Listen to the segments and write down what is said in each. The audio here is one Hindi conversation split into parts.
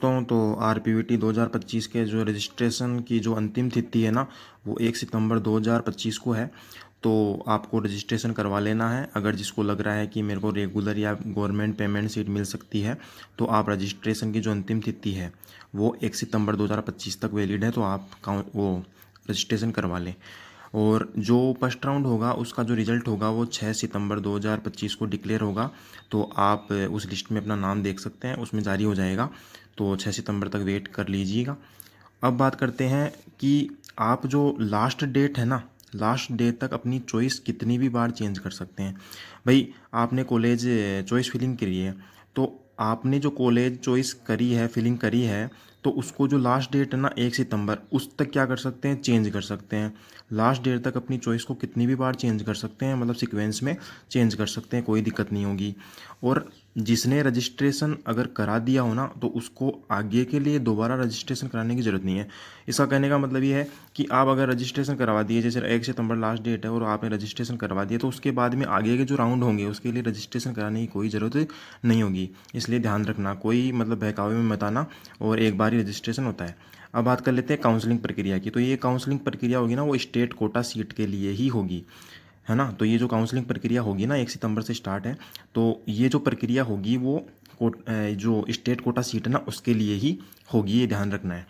दोस्तों, तो आरपीवीटी 2025 के जो रजिस्ट्रेशन की जो अंतिम तिथि है ना, वो 1 सितंबर 2025 को है। तो आपको रजिस्ट्रेशन करवा लेना है। अगर जिसको लग रहा है कि मेरे को रेगुलर या गवर्नमेंट पेमेंट सीट मिल सकती है, तो आप रजिस्ट्रेशन की जो अंतिम तिथि है वो 1 सितंबर 2025 तक वैलिड है, तो आप वो रजिस्ट्रेशन करवा लें। और जो फर्स्ट राउंड होगा उसका जो रिज़ल्ट होगा वो 6 सितंबर 2025 को डिक्लेयर होगा। तो आप उस लिस्ट में अपना नाम देख सकते हैं, उसमें जारी हो जाएगा। तो 6 सितंबर तक वेट कर लीजिएगा। अब बात करते हैं कि आप जो लास्ट डेट है ना, लास्ट डेट तक अपनी चॉइस कितनी भी बार चेंज कर सकते हैं। भाई, आपने कॉलेज चॉइस फिलिंग करी है, तो आपने जो कॉलेज चॉइस करी है, फिलिंग करी है, तो उसको जो लास्ट डेट है ना 1 सितंबर, उस तक क्या कर सकते हैं, चेंज कर सकते हैं। लास्ट डेट तक अपनी चॉइस को कितनी भी बार चेंज कर सकते हैं, मतलब सीक्वेंस में चेंज कर सकते हैं, कोई दिक्कत नहीं होगी। और जिसने रजिस्ट्रेशन अगर करा दिया हो ना, तो उसको आगे के लिए दोबारा रजिस्ट्रेशन कराने की ज़रूरत नहीं है। इसका कहने का मतलब ये है कि आप अगर रजिस्ट्रेशन करवा दिए, जैसे 1 सितंबर लास्ट डेट है और आपने रजिस्ट्रेशन करवा दिया, तो उसके बाद में आगे के जो राउंड होंगे उसके लिए रजिस्ट्रेशन कराने की कोई ज़रूरत नहीं होगी। इसलिए ध्यान रखना, कोई मतलब बहकावे में मत आना, और एक बार ही रजिस्ट्रेशन होता है। अब बात कर लेते हैं काउंसलिंग प्रक्रिया की। तो ये काउंसलिंग प्रक्रिया होगी ना, वो स्टेट कोटा सीट के लिए ही होगी, है ना। तो ये जो काउंसलिंग प्रक्रिया होगी ना, 1 सितंबर से स्टार्ट है। तो ये जो प्रक्रिया होगी वो जो स्टेट कोटा सीट है ना उसके लिए ही होगी, ये ध्यान रखना है।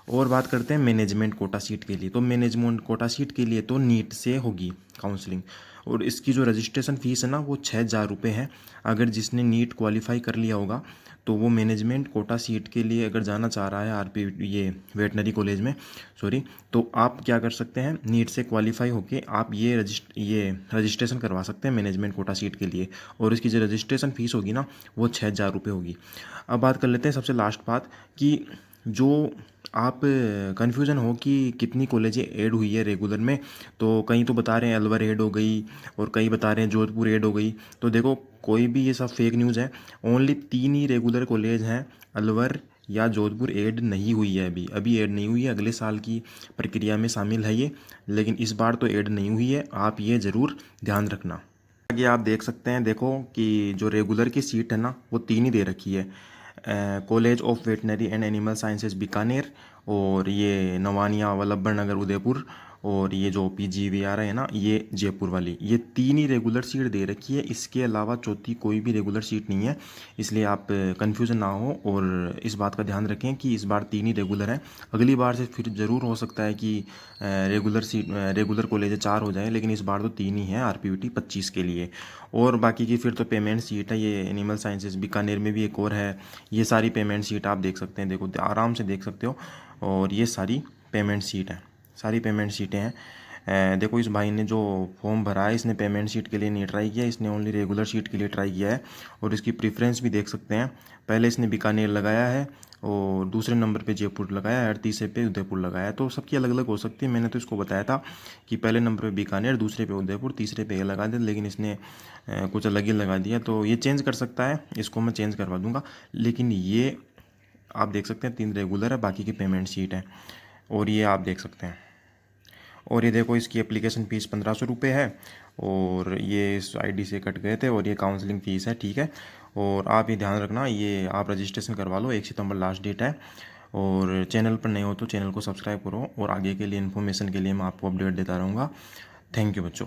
और बात करते हैं मैनेजमेंट कोटा सीट के लिए। तो मैनेजमेंट कोटा सीट के लिए तो नीट से होगी काउंसलिंग, और इसकी जो रजिस्ट्रेशन फ़ीस है ना वो 6,000 रुपये है। अगर जिसने नीट क्वालिफाई कर लिया होगा, तो वो मैनेजमेंट कोटा सीट के लिए अगर जाना चाह रहा है आरपी ये वेटनरी कॉलेज में, सॉरी, तो आप क्या कर सकते हैं, नीट से क्वालिफाई होके आप ये रजिस्ट्रेशन करवा सकते हैं मैनेजमेंट कोटा सीट के लिए। और इसकी जो रजिस्ट्रेशन फ़ीस होगी ना वो 6,000 रुपये होगी। अब बात कर लेते हैं सबसे लास्ट बात कि जो आप कन्फ्यूज़न हो कि कितनी कॉलेजें ऐड हुई है रेगुलर में। तो कई तो बता रहे हैं अलवर ऐड हो गई, और कई बता रहे हैं जोधपुर ऐड हो गई। तो देखो, कोई भी ये सब फेक न्यूज़ है। ओनली 3 ही रेगुलर कॉलेज हैं, अलवर या जोधपुर ऐड नहीं हुई है, अभी अभी ऐड नहीं हुई है। अगले साल की प्रक्रिया में शामिल है ये, लेकिन इस बार तो ऐड नहीं हुई है। आप ये ज़रूर ध्यान रखना। आगे आप देख सकते हैं, देखो कि जो रेगुलर की सीट है ना वो 3 ही दे रखी है। College of veterinary and animal sciences Bikaner, और ये नवानिया वल्लभ नगर उदयपुर, और ये जो PGVR है ना ये जयपुर वाली, ये 3 ही रेगुलर सीट दे रखी है। इसके अलावा चौथी कोई भी रेगुलर सीट नहीं है। इसलिए आप कन्फ्यूज़न ना हो, और इस बात का ध्यान रखें कि इस बार 3 ही रेगुलर हैं। अगली बार से फिर ज़रूर हो सकता है कि रेगुलर कॉलेज 4 हो जाए, लेकिन इस बार तो 3 ही हैं RPVT 25 के लिए। और बाकी की फिर तो पेमेंट सीट है, ये एनिमल साइंसेज बीकानेर में भी एक और है। ये सारी पेमेंट सीट आप देख सकते हैं, देखो आराम से देख सकते हो। और ये सारी पेमेंट सीट हैं, सारी पेमेंट सीटें हैं। देखो, इस भाई ने जो फॉर्म भरा है, इसने पेमेंट सीट के लिए नहीं ट्राई किया, इसने ओनली रेगुलर सीट के लिए ट्राई किया है। और इसकी प्रेफरेंस भी देख सकते हैं, पहले इसने बीकानेर लगाया है, और दूसरे नंबर पे जयपुर लगाया है, और तीसरे पे उदयपुर लगाया है। तो सबकी अलग अलग हो सकती है। मैंने तो इसको बताया था कि पहले नंबर पे बीकानेर, दूसरे पे उदयपुर, तीसरे पे लगा दे, लेकिन इसने कुछ अलग ही लगा दिया। तो ये चेंज कर सकता है, इसको मैं चेंज करवा दूंगा। लेकिन ये आप देख सकते हैं 3 रेगुलर है, बाकी की पेमेंट सीट है। और ये आप देख सकते हैं। और ये देखो, इसकी एप्लीकेशन फ़ीस 1,500 रुपये है, और ये इस ID से कट गए थे, और ये काउंसलिंग फ़ीस है, ठीक है। और आप ये ध्यान रखना, ये आप रजिस्ट्रेशन करवा लो, 1 सितंबर लास्ट डेट है। और चैनल पर नए हो तो चैनल को सब्सक्राइब करो, और आगे के लिए इन्फॉर्मेशन के लिए मैं आपको अपडेट देता रहूँगा। थैंक यू बच्चों।